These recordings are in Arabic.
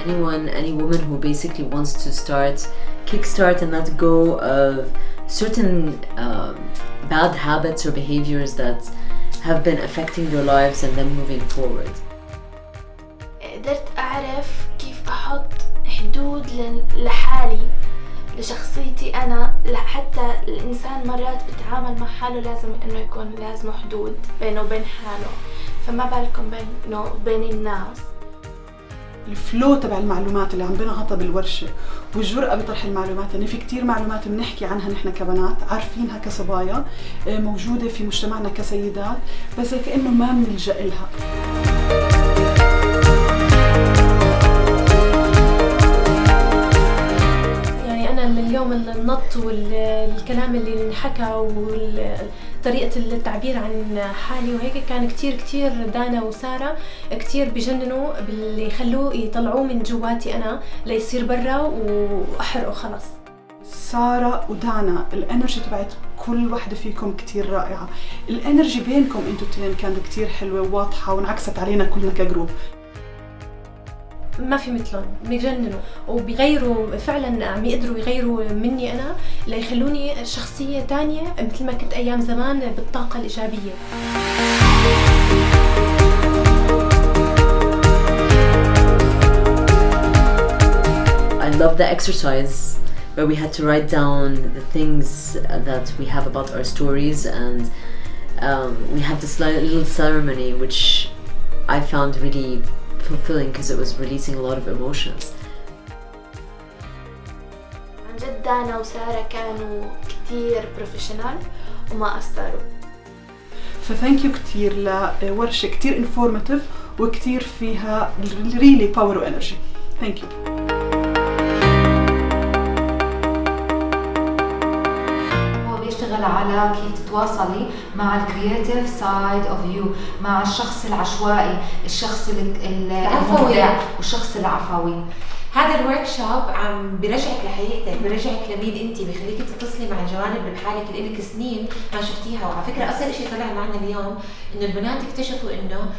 any woman who basically wants to kickstart and let go of certain bad habits or behaviors that have been affecting their lives and then moving forward. قدرت أعرف كيف أحط حدود لحالي، لشخصيتي أنا. حتى الإنسان مرات بتعامل مع حاله لازم إنه يكون لازم حدود بينه وبين حاله، فما بالكم بينه وبين الناس. الفلو تبع المعلومات اللي عم بنعطى بالورشة والجرأة بطرح المعلومات، لأن في كتير معلومات بنحكي عنها نحن كبنات عارفينها كصبايا موجودة في مجتمعنا كسيدات، بس كأنه ما بنلجأ لها. يعني أنا اليوم النط والكلام اللي انحكى وطريقة التعبير عن حالي وهيك كان كتير دانا وسارة كتير بجننوا باللي يخلوه يطلعوه من جواتي أنا ليصير برا وأحرقه خلص. سارة ودانا الانرجي تبعت كل واحدة فيكم كتير رائعة. الانرجي بينكم انتوا التنين كانت كتير حلوة وواضحة وانعكست علينا كلنا كجروب. ما في مثلهم، بيجننوا وبيغيروا فعلا، عم يقدروا يغيروا مني أنا ليخلوني شخصية تانية مثل ما كنت أيام زمان بالطاقة الإيجابية. I love the exercise where we had to write down the things that we have about our stories, and we had this little ceremony which I found really fulfilling because it was releasing a lot of emotions. عن جد دانا وسارة كانوا كتير بروفيشنال وما قصروا. فثانك يو كتير لورشة كتير انفورماتيف وكتير فيها ريلي باور وانرجي. ثانك يو. على كيف تتواصلي مع الكرياتيف سايد اوف يو، مع الشخص العشوائي، الشخص المبدع والشخص العفوي. هذا الورك شوب عم برجعك لحقيقتك، برجعك لمين انت، بخليك تتصلي مع الجوانب اللي بحالك اللي لك سنين ما شفتيها. وعلى فكره اصلا شيء طلع معنا اليوم انه البنات اكتشفوا انه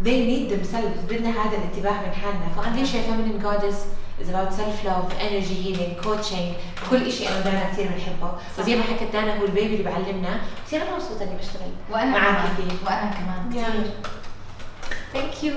they need themselves، بدنا هذا الانتباه من حالنا. فقديش Your Feminine Godus is about self-love, energy healing, coaching، كل شيء أنا ودانا كثير بنحبه. وزي ما حكت دانا هو البيبي اللي بعلمنا. كثير أنا مبسوطة إني بشتغل معك. وأنا كمان كثير. Thank you.